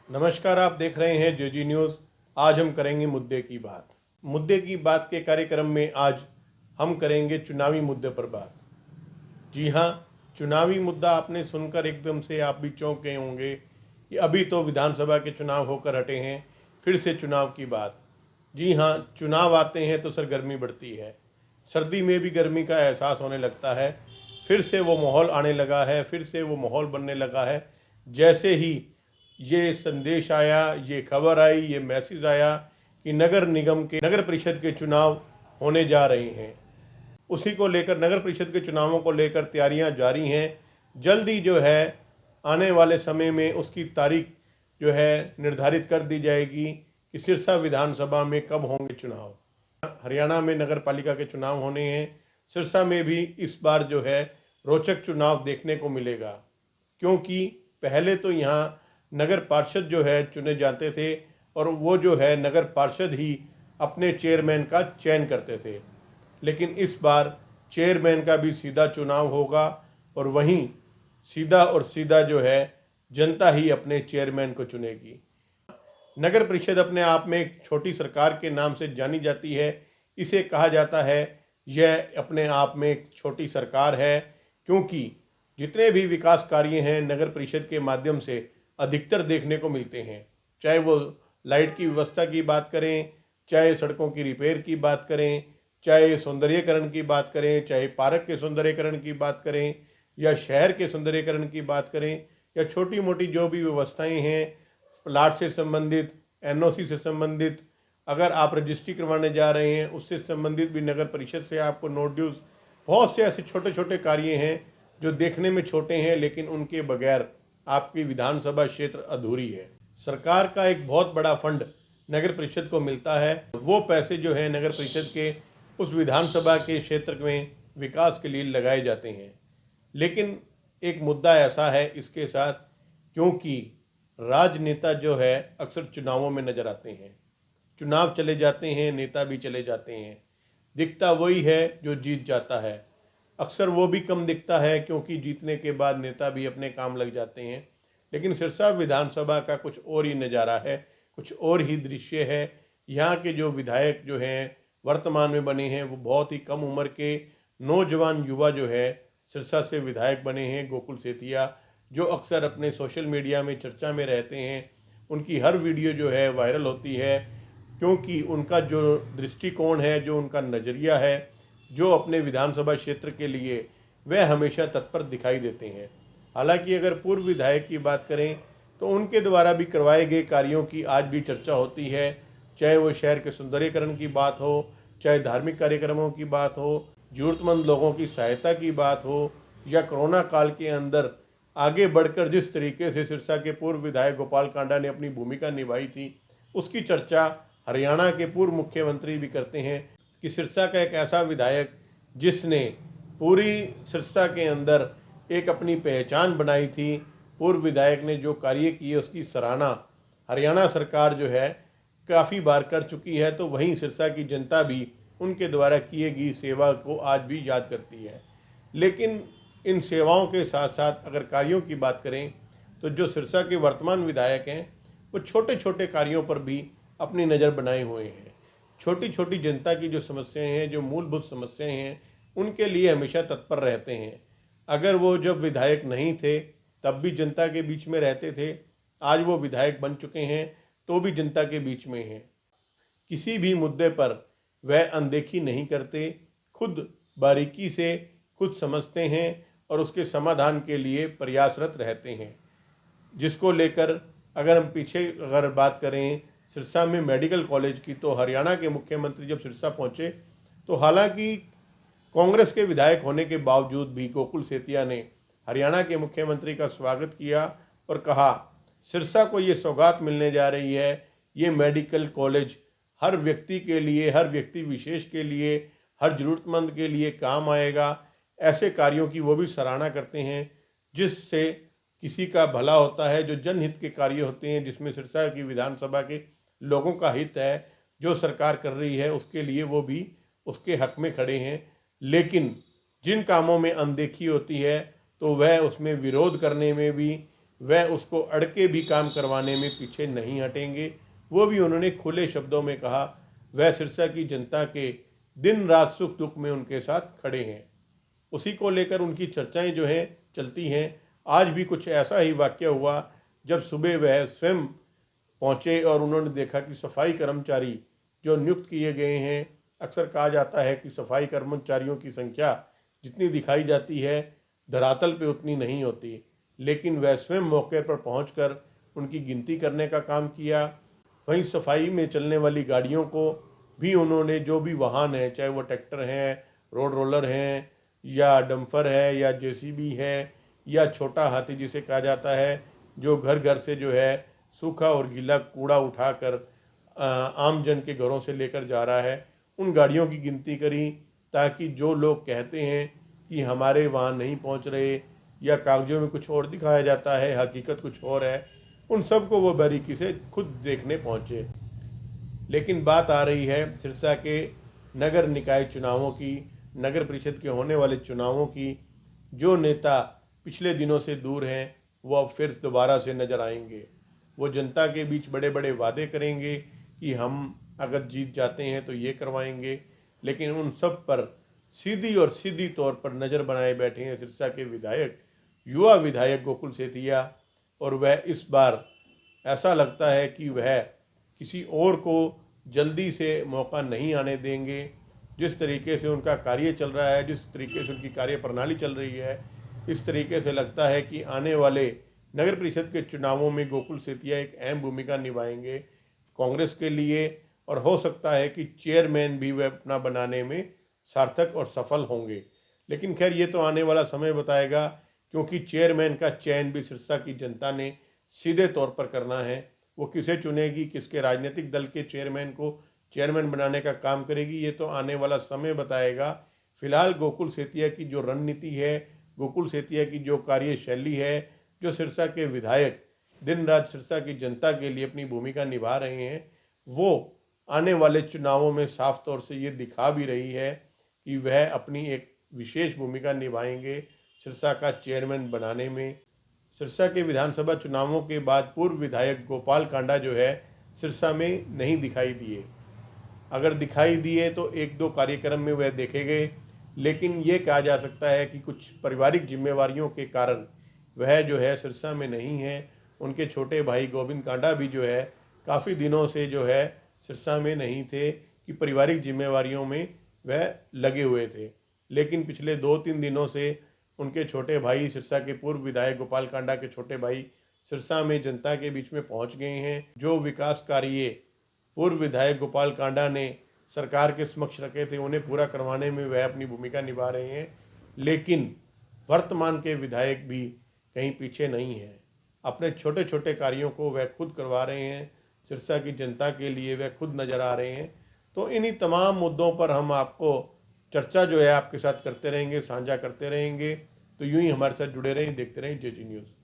नमस्कार, आप देख रहे हैं जेजी न्यूज़। आज हम करेंगे मुद्दे की बात। मुद्दे की बात के कार्यक्रम में आज हम करेंगे चुनावी मुद्दे पर बात। जी हाँ, चुनावी मुद्दा आपने सुनकर एकदम से आप भी चौंक गए होंगे कि अभी तो विधानसभा के चुनाव होकर हटे हैं, फिर से चुनाव की बात। जी हाँ, चुनाव आते हैं तो सरगर्मी बढ़ती है। सर्दी में भी गर्मी का एहसास होने लगता है। फिर से वो माहौल आने लगा है, फिर से वो माहौल बनने लगा है। जैसे ही ये संदेश आया, ये खबर आई, ये मैसेज आया कि नगर निगम के नगर परिषद के चुनाव होने जा रहे हैं, उसी को लेकर नगर परिषद के चुनावों को लेकर तैयारियां जारी हैं। जल्दी जो है आने वाले समय में उसकी तारीख जो है निर्धारित कर दी जाएगी कि सिरसा विधानसभा में कब होंगे चुनाव। हरियाणा में नगर पालिका के चुनाव होने हैं। सिरसा में भी इस बार जो है रोचक चुनाव देखने को मिलेगा, क्योंकि पहले तो यहाँ नगर पार्षद जो है चुने जाते थे और वो जो है नगर पार्षद ही अपने चेयरमैन का चयन करते थे। लेकिन इस बार चेयरमैन का भी सीधा चुनाव होगा और वहीं सीधा और सीधा जो है जनता ही अपने चेयरमैन को चुनेगी। नगर परिषद अपने आप में एक छोटी सरकार के नाम से जानी जाती है। इसे कहा जाता है यह अपने आप में एक छोटी सरकार है, क्योंकि जितने भी विकास कार्य हैं नगर परिषद के माध्यम से अधिकतर देखने को मिलते हैं। चाहे वो लाइट की व्यवस्था की बात करें, चाहे सड़कों की रिपेयर की बात करें, चाहे सौंदर्यीकरण की बात करें, चाहे पार्क के सौंदर्यीकरण की बात करें, या शहर के सौंदर्यीकरण की बात करें, या छोटी मोटी जो भी व्यवस्थाएं हैं प्लाट से संबंधित, एनओसी से संबंधित, अगर आप रजिस्ट्री करवाने जा रहे हैं उससे संबंधित भी नगर परिषद से आपको नोट ड्यूज, बहुत से ऐसे छोटे छोटे कार्य हैं जो देखने में छोटे हैं, लेकिन उनके बगैर आपकी विधानसभा क्षेत्र अधूरी है। सरकार का एक बहुत बड़ा फंड नगर परिषद को मिलता है। वो पैसे जो है नगर परिषद के उस विधानसभा के क्षेत्र में विकास के लिए लगाए जाते हैं। लेकिन एक मुद्दा ऐसा है इसके साथ, क्योंकि राजनेता जो है अक्सर चुनावों में नजर आते हैं। चुनाव चले जाते हैं, नेता भी चले जाते हैं, दिखता वही है जो जीत जाता है। अक्सर वो भी कम दिखता है क्योंकि जीतने के बाद नेता भी अपने काम लग जाते हैं। लेकिन सिरसा विधानसभा का कुछ और ही नज़ारा है, कुछ और ही दृश्य है। यहाँ के जो विधायक जो हैं वर्तमान में बने हैं वो बहुत ही कम उम्र के नौजवान युवा जो है सिरसा से विधायक बने हैं। गोकुल सेतिया जो अक्सर अपने सोशल मीडिया में चर्चा में रहते हैं, उनकी हर वीडियो जो है वायरल होती है, क्योंकि उनका जो दृष्टिकोण है, जो उनका नज़रिया है, जो अपने विधानसभा क्षेत्र के लिए वह हमेशा तत्पर दिखाई देते हैं। हालांकि अगर पूर्व विधायक की बात करें तो उनके द्वारा भी करवाए गए कार्यों की आज भी चर्चा होती है, चाहे वो शहर के सौंदर्यीकरण की बात हो, चाहे धार्मिक कार्यक्रमों की बात हो, जरूरतमंद लोगों की सहायता की बात हो, या कोरोना काल के अंदर आगे बढ़कर जिस तरीके से सिरसा के पूर्व विधायक गोपाल कांडा ने अपनी भूमिका निभाई थी, उसकी चर्चा हरियाणा के पूर्व मुख्यमंत्री भी करते हैं कि सिरसा का एक ऐसा विधायक जिसने पूरी सिरसा के अंदर एक अपनी पहचान बनाई थी, पूर्व विधायक ने जो कार्य किए उसकी सराहना हरियाणा सरकार जो है काफ़ी बार कर चुकी है। तो वहीं सिरसा की जनता भी उनके द्वारा किए गई सेवा को आज भी याद करती है। लेकिन इन सेवाओं के साथ साथ अगर कार्यों की बात करें तो जो सिरसा के वर्तमान विधायक हैं वो छोटे छोटे कार्यों पर भी अपनी नज़र बनाए हुए हैं। छोटी छोटी जनता की जो समस्याएं हैं, जो मूलभूत समस्याएं हैं, उनके लिए हमेशा तत्पर रहते हैं। अगर वो जब विधायक नहीं थे तब भी जनता के बीच में रहते थे, आज वो विधायक बन चुके हैं तो भी जनता के बीच में हैं। किसी भी मुद्दे पर वह अनदेखी नहीं करते, खुद बारीकी से खुद समझते हैं और उसके समाधान के लिए प्रयासरत रहते हैं। जिसको लेकर अगर हम पीछे अगर बात करें सिरसा में मेडिकल कॉलेज की, तो हरियाणा के मुख्यमंत्री जब सिरसा पहुंचे तो हालांकि कांग्रेस के विधायक होने के बावजूद भी गोकुल सेतिया ने हरियाणा के मुख्यमंत्री का स्वागत किया और कहा सिरसा को ये सौगात मिलने जा रही है, ये मेडिकल कॉलेज हर व्यक्ति के लिए, हर व्यक्ति विशेष के लिए, हर ज़रूरतमंद के लिए काम आएगा। ऐसे कार्यों की वो भी सराहना करते हैं जिससे किसी का भला होता है, जो जनहित के कार्य होते हैं, जिसमें सिरसा की विधानसभा के लोगों का हित है, जो सरकार कर रही है उसके लिए वो भी उसके हक में खड़े हैं। लेकिन जिन कामों में अनदेखी होती है तो वह उसमें विरोध करने में भी वह उसको अड़के भी काम करवाने में पीछे नहीं हटेंगे। वो भी उन्होंने खुले शब्दों में कहा। वह सिरसा की जनता के दिन रात सुख दुख में उनके साथ खड़े हैं। उसी को लेकर उनकी चर्चाएं जो हैं चलती हैं। आज भी कुछ ऐसा ही वाक्य हुआ जब सुबह वह स्वयं पहुंचे और उन्होंने देखा कि सफाई कर्मचारी जो नियुक्त किए गए हैं, अक्सर कहा जाता है कि सफाई कर्मचारियों की संख्या जितनी दिखाई जाती है धरातल पे उतनी नहीं होती, लेकिन वह स्वयं मौके पर पहुंचकर उनकी गिनती करने का काम किया। वहीं सफाई में चलने वाली गाड़ियों को भी उन्होंने, जो भी वाहन है, चाहे वो ट्रैक्टर हैं, रोड रोलर हैं, या डंपर है, या जेसीबी है, या छोटा हाथी जिसे कहा जाता है, जो घर घर से जो है सूखा और गीला कूड़ा उठाकर आम जन के घरों से लेकर जा रहा है, उन गाड़ियों की गिनती करी, ताकि जो लोग कहते हैं कि हमारे वहाँ नहीं पहुँच रहे या कागजों में कुछ और दिखाया जाता है, हकीकत कुछ और है, उन सब को वो बारीकी से खुद देखने पहुँचे। लेकिन बात आ रही है सिरसा के नगर निकाय चुनावों की, नगर परिषद के होने वाले चुनावों की। जो नेता पिछले दिनों से दूर हैं वो अब फिर दोबारा से नजर आएंगे। वो जनता के बीच बड़े बड़े वादे करेंगे कि हम अगर जीत जाते हैं तो ये करवाएंगे, लेकिन उन सब पर सीधी और सीधी तौर पर नज़र बनाए बैठे हैं सिरसा के विधायक, युवा विधायक गोकुल सेतिया। और वह इस बार ऐसा लगता है कि वह किसी और को जल्दी से मौका नहीं आने देंगे। जिस तरीके से उनका कार्य चल रहा है, जिस तरीके से उनकी कार्य प्रणाली चल रही है, इस तरीके से लगता है कि आने वाले नगर परिषद के चुनावों में गोकुल सेतिया एक अहम भूमिका निभाएंगे कांग्रेस के लिए। और हो सकता है कि चेयरमैन भी वे अपना बनाने में सार्थक और सफल होंगे। लेकिन खैर ये तो आने वाला समय बताएगा, क्योंकि चेयरमैन का चयन भी सिरसा की जनता ने सीधे तौर पर करना है। वो किसे चुनेगी, किसके राजनीतिक दल के चेयरमैन को चेयरमैन बनाने का काम करेगी, ये तो आने वाला समय बताएगा। फिलहाल गोकुल सेतिया की जो रणनीति है, गोकुल सेतिया की जो कार्यशैली है, जो सिरसा के विधायक दिन रात सिरसा की जनता के लिए अपनी भूमिका निभा रहे हैं, वो आने वाले चुनावों में साफ तौर से ये दिखा भी रही है कि वह अपनी एक विशेष भूमिका निभाएंगे सिरसा का चेयरमैन बनाने में। सिरसा के विधानसभा चुनावों के बाद पूर्व विधायक गोपाल कांडा जो है सिरसा में नहीं दिखाई दिए। अगर दिखाई दिए तो एक दो कार्यक्रम में वह देखे गए, लेकिन ये कहा जा सकता है कि कुछ पारिवारिक जिम्मेवारियों के कारण वह जो है सिरसा में नहीं है। उनके छोटे भाई गोविंद कांडा भी जो है काफ़ी दिनों से जो है सिरसा में नहीं थे, कि पारिवारिक जिम्मेवारियों में वह लगे हुए थे। लेकिन पिछले 2-3 दिनों से उनके छोटे भाई, सिरसा के पूर्व विधायक गोपाल कांडा के छोटे भाई सिरसा में जनता के बीच में पहुंच गए हैं। जो विकास कार्य पूर्व विधायक गोपाल कांडा ने सरकार के समक्ष रखे थे, उन्हें पूरा करवाने में वह अपनी भूमिका निभा रहे हैं। लेकिन वर्तमान के विधायक भी कहीं पीछे नहीं हैं। अपने छोटे छोटे कार्यों को वह खुद करवा रहे हैं, सिरसा की जनता के लिए वह खुद नज़र आ रहे हैं। तो इन्हीं तमाम मुद्दों पर हम आपको चर्चा जो है आपके साथ करते रहेंगे, साझा करते रहेंगे। तो यूं ही हमारे साथ जुड़े रहें, देखते रहें जेजी न्यूज़।